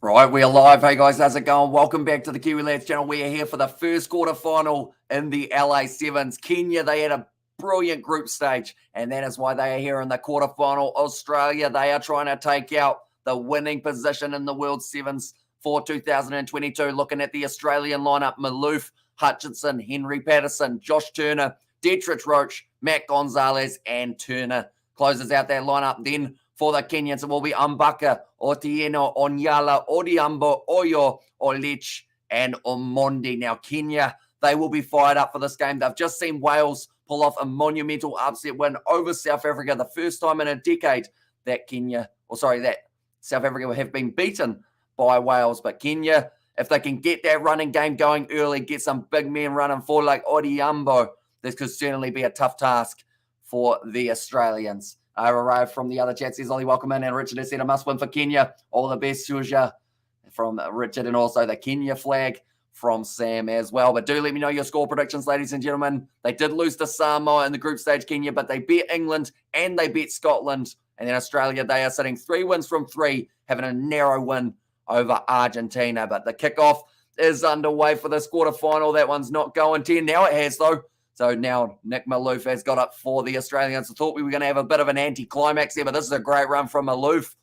Right, we are live. Hey guys, how's it going? Welcome back to the Kiwi Lads channel. We are here for the first quarterfinal in the LA Sevens. Kenya, they had a brilliant group stage, and that is why they are here in the quarterfinal. Australia, they are trying to take out the winning position in the World Sevens for 2022. Looking at the Australian lineup, Maloof, Hutchinson, Henry Patterson, Josh Turner, Dietrich Roach, Matt Gonzalez, and Turner closes out that lineup. Then for the Kenyans, it will be Mbaka, Otieno, Onyala, Odiambo, Oyo, Olich, and Omondi. Now, Kenya, they will be fired up for this game. They've just seen Wales pull off a monumental upset win over South Africa, the first time in a decade that South Africa have been beaten by Wales. But Kenya, if they can get that running game going early, get some big men running forward like Odiambo, this could certainly be a tough task for the Australians. I arrived from the other chat, says Ollie, welcome in. And Richard has said a must win for Kenya. All the best, Suja, from Richard, and also the Kenya flag from Sam as well. But do let me know your score predictions, ladies and gentlemen. They did lose to Samoa in the group stage, Kenya, but they beat England and they beat Scotland. And then Australia, they are sitting 3 wins from 3, having a narrow win over Argentina. But the kickoff is underway for this quarterfinal. That one's not going 10. Now it has, though. So now Nick Maloof has got up for the Australians. I thought we were going to have a bit of an anti-climax there, but this is a great run from Maloof,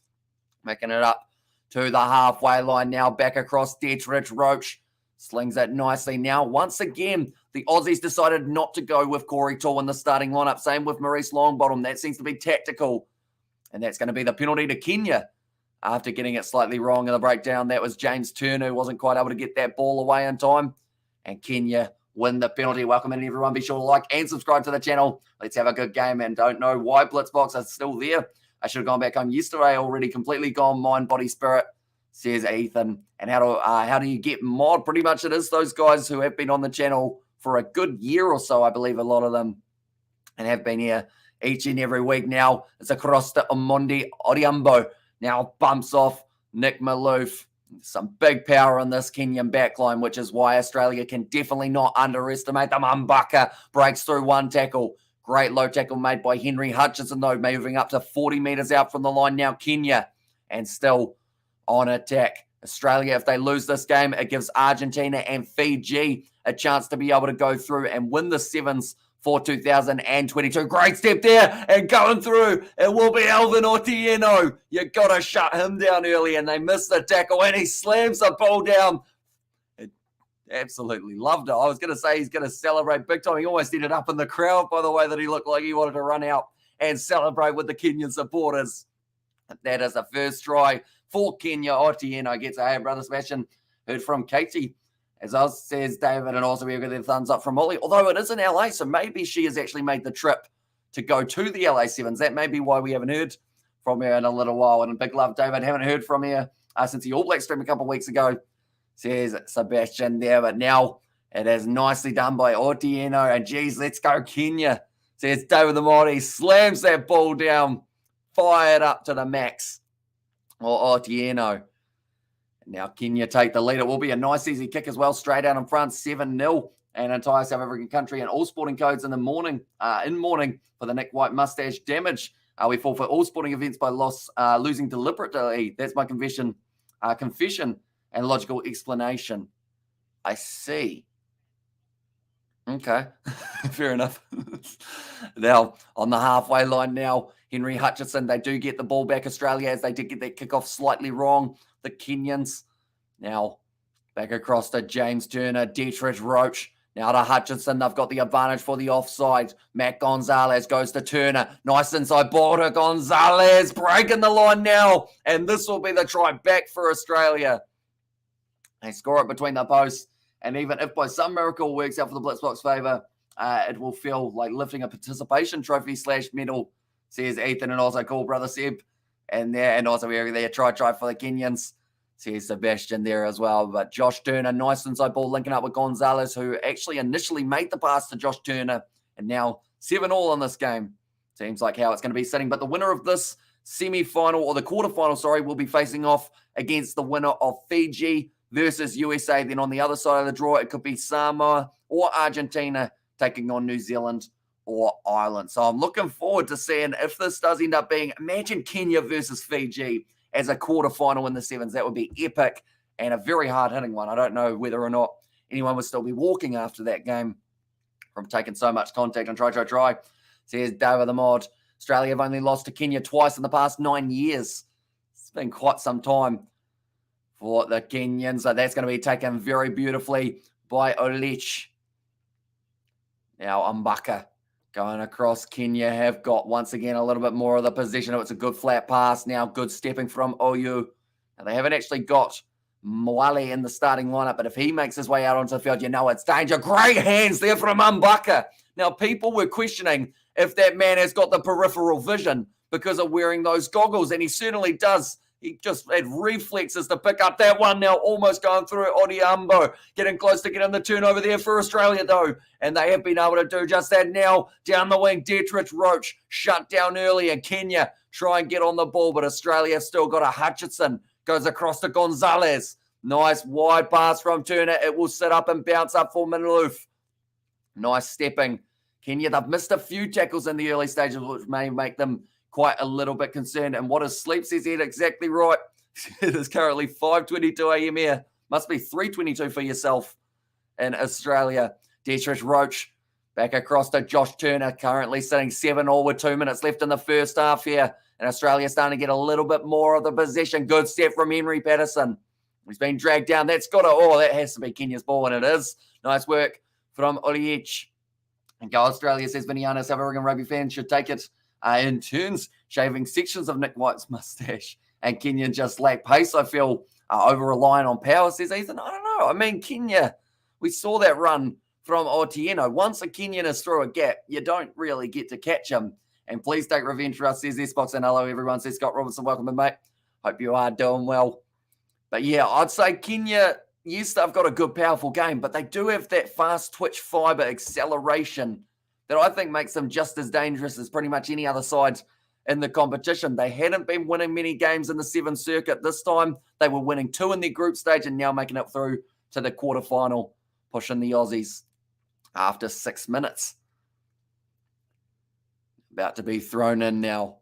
making it up to the halfway line. Now back across Dietrich Roach. Slings it nicely. Now, once again, the Aussies decided not to go with Corey Tall in the starting lineup. Same with Maurice Longbottom. That seems to be tactical. And that's going to be the penalty to Kenya after getting it slightly wrong in the breakdown. That was James Turner, who wasn't quite able to get that ball away in time. And Kenya win the penalty. Welcome in, everyone. Be sure to like and subscribe to the channel. Let's have a good game. And don't know why Blitzbox is still there. I should have gone back home yesterday, already completely gone mind, body, spirit, says Ethan. And how do you get mod? Pretty much it is those guys who have been on the channel for a good year or so, I believe, a lot of them, and have been here each and every week. Now it's across to Omondi Odiambo. Now bumps off Nick Maloof. Some big power on this Kenyan backline, which is why Australia can definitely not underestimate them. Mbaka breaks through one tackle. Great low tackle made by Henry Hutchinson, though, moving up to 40 metres out from the line now. Kenya, and still on attack. Australia, if they lose this game, it gives Argentina and Fiji a chance to be able to go through and win the Sevens for 2022. Great step there, and going through, it will be Alvin Otieno. You got to shut him down early, and they miss the tackle, and he slams the ball down. Absolutely loved it. I was going to say he's going to celebrate big time. He almost ended up in the crowd by the way that he looked like he wanted to run out and celebrate with the Kenyan supporters. That is the first try for Kenya. Otieno gets a hey, brother smashing. Heard from Katie. As I says David, and also we get the thumbs up from Molly. Although it is in LA, so maybe she has actually made the trip to go to the LA Sevens. That may be why we haven't heard from her in a little while. And big love, David. Haven't heard from her since the All Black stream a couple of weeks ago, says Sebastian there. But now it is nicely done by Otieno. And geez, let's go Kenya, says David the Māori. Slams that ball down, fired up to the max. Or Otieno. Now Kenya take the lead. It will be a nice, easy kick as well. Straight out in front, 7-0. And entire South African country and all sporting codes in the morning, for the Nick White mustache damage. We fall for all sporting events by losing deliberately. That's my confession and logical explanation. I see. Okay, fair enough. Now, on the halfway line now, Henry Hutchinson, they do get the ball back, Australia, as they did get that kickoff slightly wrong. The Kenyans now back across to James Turner, Dietrich Roach. Now to Hutchinson, they've got the advantage for the offside. Matt Gonzalez goes to Turner. Nice inside ball to Gonzalez, breaking the line now. And this will be the try back for Australia. They score it between the posts. And even if by some miracle it works out for the Blitzbox favour, it will feel like lifting a participation trophy / medal, says Ethan, and also cool brother Seb. And also we're there, try for the Kenyans, says Sebastian there as well. But Josh Turner, nice inside ball, linking up with Gonzalez, who actually initially made the pass to Josh Turner. And now 7-all in this game. Seems like how it's going to be sitting. But the winner of this semi-final, or the quarterfinal, will be facing off against the winner of Fiji versus USA. Then on the other side of the draw, it could be Samoa or Argentina taking on New Zealand or Ireland. So I'm looking forward to seeing if this does end up being, imagine Kenya versus Fiji, as a quarterfinal in the sevens. That would be epic and a very hard-hitting one. I don't know whether or not anyone would still be walking after that game from taking so much contact and try. Says David the Mod. Australia have only lost to Kenya twice in the past 9 years. It's been quite some time for the Kenyans. So that's going to be taken very beautifully by Olich. Now Mbaka going across. Kenya have got, once again, a little bit more of the possession. It's a good flat pass now. Good stepping from Oyu. Now, they haven't actually got Mwale in the starting lineup, but if he makes his way out onto the field, you know it's danger. Great hands there from Mbaka. Now, people were questioning if that man has got the peripheral vision because of wearing those goggles, and he certainly does. He just had reflexes to pick up that one now, almost going through Odiambo, getting close to getting the turnover there for Australia, though. And they have been able to do just that now. Down the wing, Dietrich Roach shut down early, and Kenya try and get on the ball, but Australia still got a Hutchinson. Goes across to Gonzalez. Nice wide pass from Turner. It will sit up and bounce up for Minloof. Nice stepping. Kenya, they've missed a few tackles in the early stages, which may make them quite a little bit concerned. And what is Sleep says here exactly right. It is currently 5:22 a.m. here. Must be 3:22 for yourself in Australia. Dietrich Roach back across to Josh Turner, currently sitting 7-all with 2 minutes left in the first half here. And Australia starting to get a little bit more of the possession. Good step from Henry Patterson. He's been dragged down. That has to be Kenya's ball, and it is. Nice work from Oliech. And Go Australia says Viniana, South African rugby fans should take it in turns, shaving sections of Nick White's mustache. And Kenya just lack pace, I feel, over-relying on power, says Ethan. I don't know. I mean, Kenya, we saw that run from Otieno. Once a Kenyan is through a gap, you don't really get to catch him. And please take revenge for us, says Xbox. And hello, everyone, says Scott Robinson. Welcome in, mate. Hope you are doing well. But yeah, I'd say Kenya, yes, they've got a good, powerful game, but they do have that fast twitch fiber acceleration that I think makes them just as dangerous as pretty much any other side in the competition. They hadn't been winning many games in the Seven Circuit. This time, they were winning 2 in their group stage and now making it through to the quarterfinal, pushing the Aussies after 6 minutes. About to be thrown in now.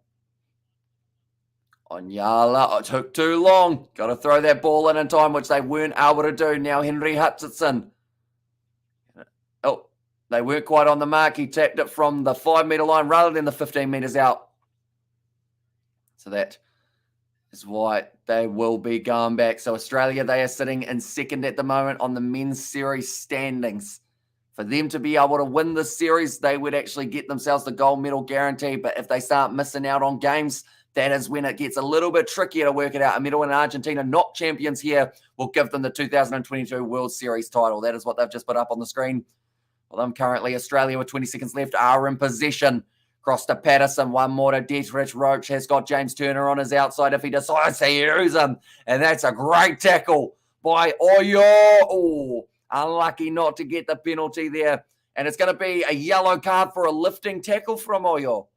Onyala, it took too long. Got to throw that ball in time, which they weren't able to do. Now Henry Hutchinson. Oh, they weren't quite on the mark. He tapped it from the 5-metre line rather than the 15 metres out. So that is why they will be going back. So Australia, they are sitting in second at the moment on the men's series standings. For them to be able to win this series, they would actually get themselves the gold medal guarantee. But if they start missing out on games, that is when it gets a little bit trickier to work it out. A medal in Argentina, not champions here, will give them the 2022 World Series title. That is what they've just put up on the screen. Well, them currently, Australia with 20 seconds left are in possession. Cross to Patterson, one more to Dietrich Roach. Has got James Turner on his outside if he decides to use him. And that's a great tackle by Oyo. Oh, unlucky not to get the penalty there. And it's going to be a yellow card for a lifting tackle from Oyo.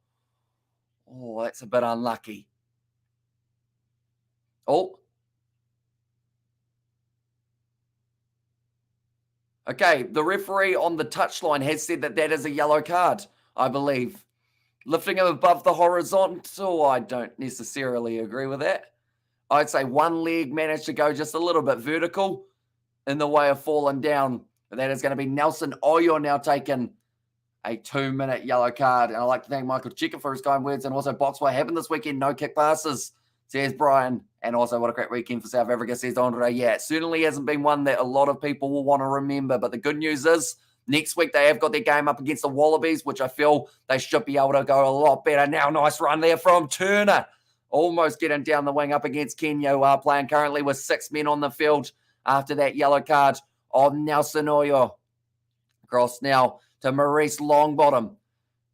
Oh, that's a bit unlucky. Oh. Okay, the referee on the touchline has said that that is a yellow card, I believe. Lifting him above the horizontal, I don't necessarily agree with that. I'd say one leg managed to go just a little bit vertical in the way of falling down. But that is going to be Nelson Oyo now taking a 2-minute yellow card. And I'd like to thank Michael Checker for his kind words. And also, Box, what happened this weekend? No kick passes, says Brian. And also, what a great weekend for South Africa, says Andre. Yeah, it certainly hasn't been one that a lot of people will want to remember. But the good news is, next week they have got their game up against the Wallabies, which I feel they should be able to go a lot better. Now, nice run there from Turner. Almost getting down the wing up against Kenya, who are playing currently with 6 men on the field after that yellow card of Nelson Oyo. Across now to Maurice Longbottom.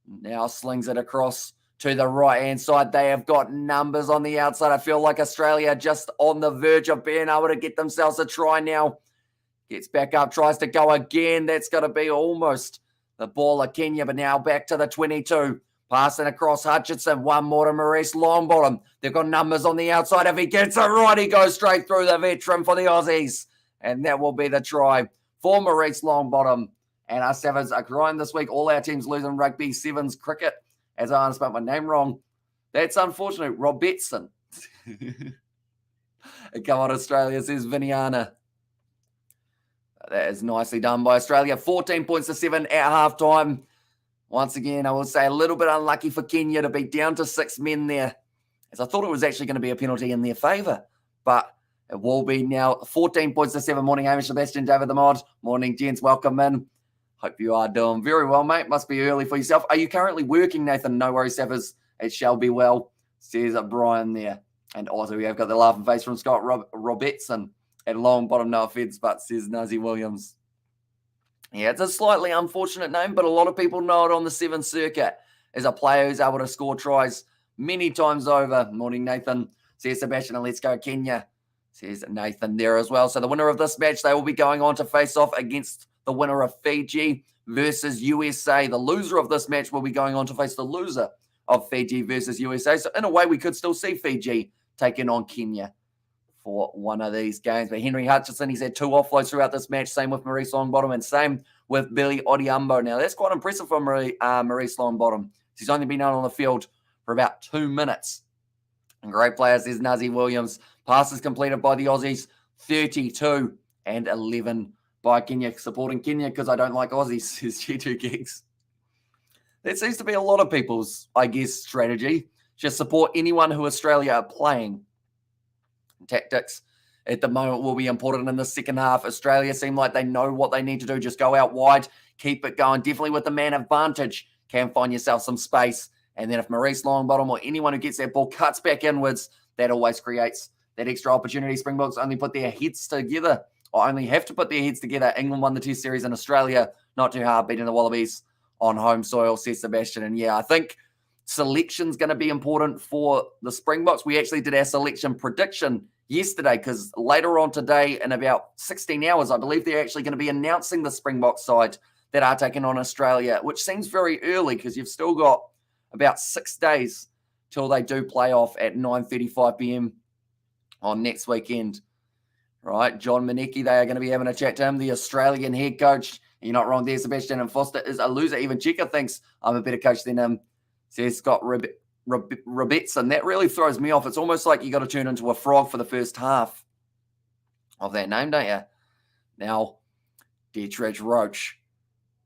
Now slings it across to the right-hand side. They have got numbers on the outside. I feel like Australia just on the verge of being able to get themselves a try now. Gets back up, tries to go again. That's going to be almost the ball of Kenya, but now back to the 22. Passing across Hutchinson. One more to Maurice Longbottom. They've got numbers on the outside. If he gets it right, he goes straight through the veteran for the Aussies. And that will be the try for Maurice Longbottom. And our Sevens are crying this week. All our teams losing rugby, sevens, cricket. As I spelled my name wrong. That's unfortunate. Robertson. Come on, Australia, says Viniana. That is nicely done by Australia. 14 points to 7 at halftime. Once again, I will say a little bit unlucky for Kenya to be down to 6 men there, as I thought it was actually going to be a penalty in their favour. But it will be now 14 points to 7. Morning, Hamish, Sebastian, David the Mod. Morning, gents. Welcome in. Hope you are doing very well, mate. Must be early for yourself. Are you currently working, Nathan? No worries, Sappers. It shall be well, says Brian there. And also we have got the laughing face from Scott Robertson at long bottom, no offense, but says Nazi Williams. Yeah, it's a slightly unfortunate name, but a lot of people know it on the Sevens circuit as a player who's able to score tries many times over. Morning, Nathan. Says Sebastian, and let's go Kenya, says Nathan there as well. So the winner of this match, they will be going on to face off against the winner of Fiji versus USA. The loser of this match will be going on to face the loser of Fiji versus USA. So in a way, we could still see Fiji taking on Kenya for one of these games. But Henry Hutchinson, he's had 2 offloads throughout this match. Same with Maurice Longbottom and same with Billy Odiumbo. Now, that's quite impressive for Maurice Longbottom. He's only been out on the field for about 2 minutes. And great players, there's Nazi Williams. Passes completed by the Aussies, 32 and 11 by Kenya. Supporting Kenya because I don't like Aussies, says G2 Gigs. That seems to be a lot of people's, I guess, strategy. Just support anyone who Australia are playing. Tactics at the moment will be important in the second half. Australia seem like they know what they need to do. Just go out wide, keep it going. Definitely with the man advantage, can find yourself some space. And then if Maurice Longbottom or anyone who gets that ball cuts back inwards, that always creates that extra opportunity. Springboks only put their heads together, or only have to put their heads together. England won the Test series in Australia. Not too hard, beating the Wallabies on home soil, says Sebastian. And yeah, I think selection's going to be important for the Springboks. We actually did our selection prediction yesterday because later on today, in about 16 hours, I believe they're actually going to be announcing the Springbok side that are taking on Australia, which seems very early because you've still got about 6 days till they do play off at 9:35 p.m. on next weekend. Right, John Manecki, they are going to be having a chat to him, the Australian head coach. You're not wrong there, Sebastian. And Foster is a loser. Even Cheika thinks I'm a better coach than him, says Scott Robertson. That really throws me off. It's almost like you got to turn into a frog for the first half of that name, don't you? Now, Dietrich Roach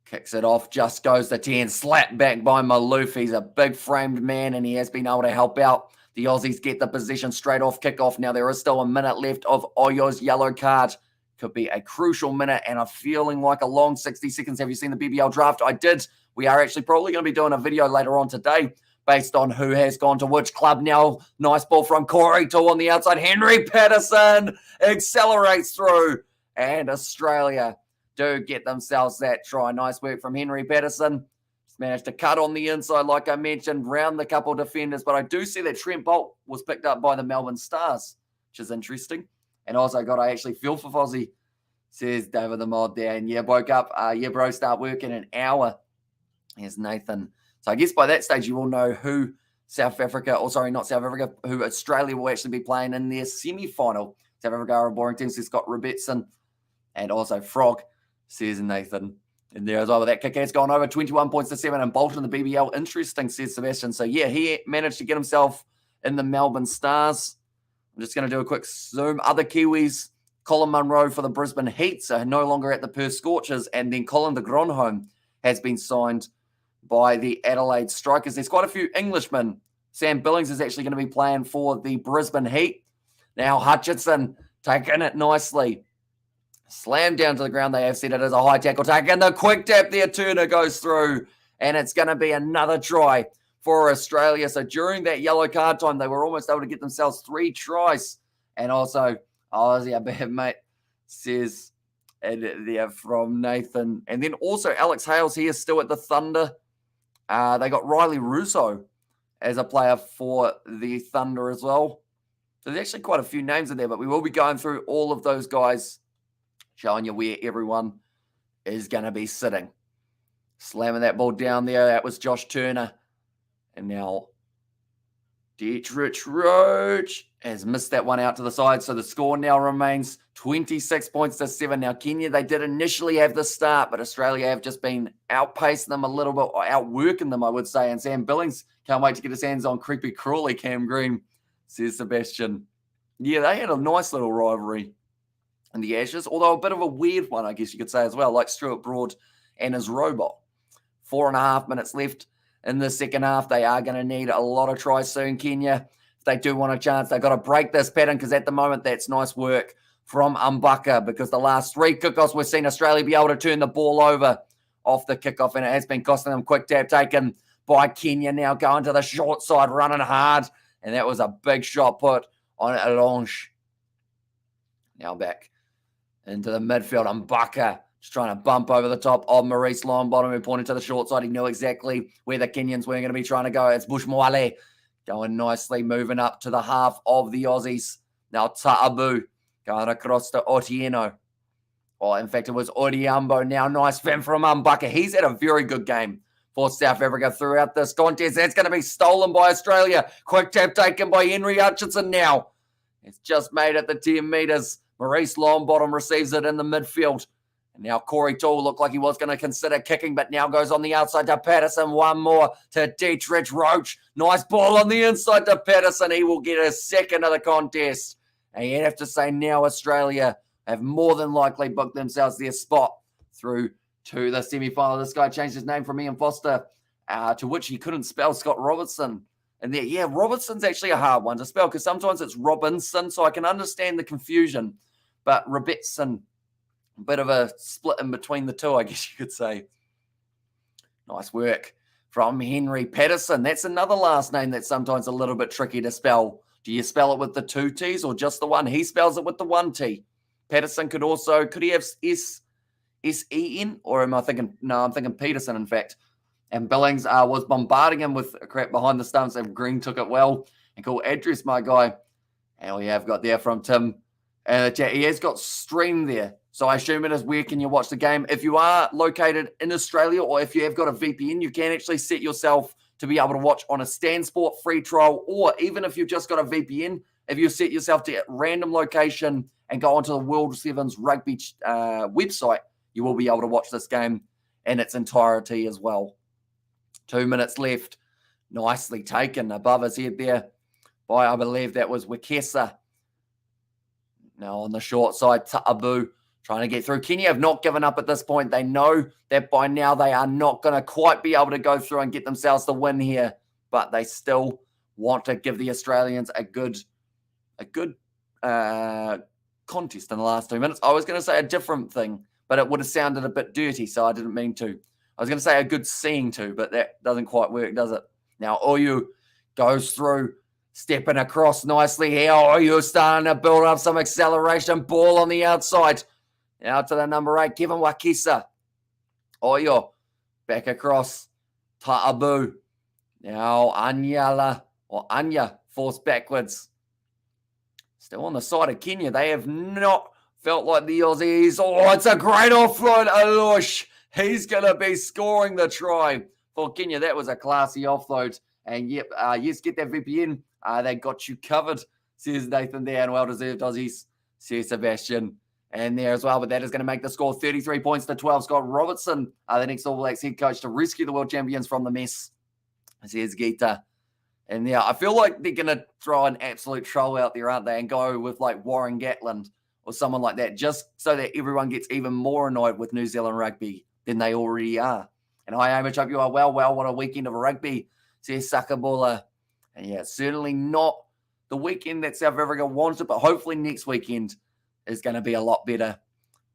kicks it off, just goes to 10, slapped back by Maloof. He's a big framed man and he has been able to help out. The Aussies get the position straight off kickoff. Now there is still a minute left of Oyo's yellow card. Could be a crucial minute and I'm feeling like a long 60 seconds. Have you seen the BBL draft? I did. We are actually probably going to be doing a video later on today based on who has gone to which club now. Nice ball from Corey to on the outside. Henry Patterson accelerates through and Australia do get themselves that try. Nice work from Henry Patterson. Just managed to cut on the inside, like I mentioned, round the couple of defenders. But I do see that Trent Bolt was picked up by the Melbourne Stars, which is interesting. And also got, I actually feel for Fozzie, says David the Mod there. And yeah, woke up. Yeah, bro, start work in an hour. Here's Nathan. So I guess by that stage, you will know who South Africa, or sorry, not South Africa, who Australia will actually be playing in their semi-final. South Africa are a boring team, says Scott Robertson. And also Frog, says Nathan. And there as well, that kick has gone over 21 points to 7 and Bolton in the BBL. Interesting, says Sebastian. So yeah, he managed to get himself in the Melbourne Stars. I'm just going to do a quick zoom. Other Kiwis, Colin Munro for the Brisbane Heat, so no longer at the Perth Scorchers. And then Colin de Gronholm has been signed by the Adelaide Strikers. There's quite a few Englishmen. Sam Billings is actually going to be playing for the Brisbane Heat. Now Hutchinson taking it nicely. Slammed down to the ground. They have said it as a high tackle take. And the quick tap there, Turner goes through. And it's going to be another try for Australia. So during that yellow card time, they were almost able to get themselves 3 tries. And also, Aussie, I bet, mate, says there from Nathan. And then also Alex Hales here still at the Thunder. They got Riley Russo as a player for the Thunder as well. So there's actually quite a few names in there, but we will be going through all of those guys, showing you where everyone is going to be sitting. Slamming that ball down there. That was Josh Turner. And now Dietrich Roach has missed that one out to the side. So the score now remains 26 points to 7. Now, Kenya, they did initially have the start, but Australia have just been outpacing them a little bit, or outworking them, I would say. And Sam Billings can't wait to get his hands on Creepy Crawley, Cam Green, says Sebastian. Yeah, they had a nice little rivalry in the Ashes, although a bit of a weird one, I guess you could say as well, like Stuart Broad and his robot. 4.5 minutes left in the second half. They are going to need a lot of tries soon, Kenya. If they do want a chance, they've got to break this pattern because at the moment that's nice work from Mbaka because the last 3 kickoffs we've seen Australia be able to turn the ball over off the kickoff, and it has been costing them. Quick tap taken by Kenya, now going to the short side, running hard, and that was a big shot put on Alonge. Now back into the midfield, Mbaka just trying to bump over the top of Maurice Longbottom, who pointed to the short side. He knew exactly where the Kenyans were going to be trying to go. It's Bushmwale going nicely, moving up to the half of the Aussies. Now Ta'abu going across to Otieno. Or in fact, it was Odiambo. Now nice fin from Mbaka. He's had a very good game for South Africa throughout this contest. That's going to be stolen by Australia. Quick tap taken by Henry Hutchinson now. It's just made it the 10 metres. Maurice Longbottom receives it in the midfield. And now Corey Toole looked like he was going to consider kicking, but now goes on the outside to Patterson. One more to Dietrich Roach. Nice ball on the inside to Patterson. He will get a second of the contest. And you'd have to say now Australia have more than likely booked themselves their spot through to the semi-final. This guy changed his name from Ian Foster, to which he couldn't spell Scott Robertson. And there, yeah, Robertson's actually a hard one to spell because sometimes it's Robinson, so I can understand the confusion. But Robertson, a bit of a split in between the two, I guess you could say. Nice work from Henry Patterson. That's another last name that's sometimes a little bit tricky to spell. Do you spell it with the 2 T's or just the one? He spells it with the 1 T. Patterson could he have S-E-N? Or am I thinking, no, I'm thinking Peterson, in fact. And Billings was bombarding him with a crap behind the stumps, and Green took it well. And cool address, my guy. And we have got there from Tim. He has got stream there. So I assume it is where can you watch the game. If you are located in Australia or if you have got a VPN, you can actually set yourself to be able to watch on a Stan Sport free trial, or even if you've just got a VPN, if you set yourself to a random location and go onto the World Sevens Rugby website, you will be able to watch this game in its entirety as well. 2 minutes left. Nicely taken above his head there by, I believe that was Wekesa. Now on the short side, Ta'abu trying to get through. Kenya have not given up at this point. They know that by now they are not going to quite be able to go through and get themselves the win here, but they still want to give the Australians a good contest in the last 2 minutes. I was going to say a different thing, but it would have sounded a bit dirty, so I didn't mean to. I was going to say a good seeing to, but that doesn't quite work, does it? Now Oyu goes through, stepping across nicely here. Oyu starting to build up some acceleration. Ball on the outside. Now to the number 8, Kevin Wakisa. Oyu back across. Ta'abu. Now Anya forced backwards. Still on the side of Kenya. They have not felt like the Aussies. Oh, it's a great offload. Alush. He's going to be scoring the try for Kenya. That was a classy offload. And yep, yes, get that VPN. They got you covered, says Nathan there. And well-deserved Aussies, says Sebastian. And there as well. But that is going to make the score 33 points to 12. Scott Robertson, the next All Blacks head coach, to rescue the world champions from the mess, says Gita. And yeah, I feel like they're going to throw an absolute troll out there, aren't they? And go with like Warren Gatland or someone like that, just so that everyone gets even more annoyed with New Zealand rugby than they already are. And hi, Amish, hope you are well. What a weekend of rugby, says Sakabula. And yeah, certainly not the weekend that South Africa wanted, but hopefully next weekend is going to be a lot better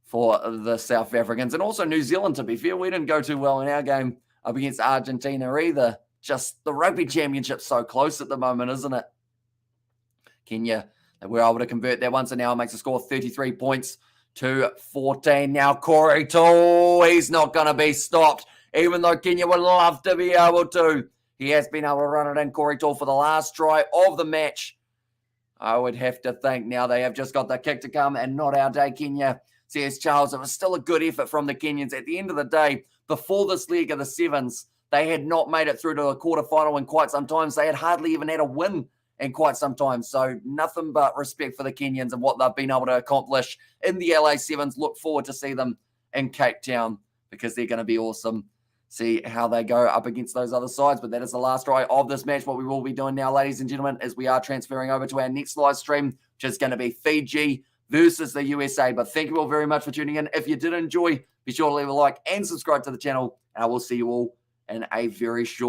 for the South Africans. And also New Zealand, to be fair. We didn't go too well in our game up against Argentina either. Just the rugby championship's so close at the moment, isn't it? Kenya, they were able to convert that once, and now it makes the score 33 points to 14. Now Corey Toole, he's not going to be stopped, even though Kenya would love to be able to. He has been able to run it in, Corey Toole, for the last try of the match. I would have to think now they have just got the kick to come, and not our day, Kenya, says Charles. It was still a good effort from the Kenyans. At the end of the day, before this leg of the Sevens, they had not made it through to a quarterfinal in quite some time. They had hardly even had a win in quite some time. So nothing but respect for the Kenyans and what they've been able to accomplish in the LA Sevens. Look forward to see them in Cape Town because they're going to be awesome. see how they go up against those other sides. But that is the last try of this match. What we will be doing now, ladies and gentlemen, is we are transferring over to our next live stream, which is going to be Fiji versus the USA. But thank you all very much for tuning in. If you did enjoy, be sure to leave a like and subscribe to the channel. And I will see you all in a very short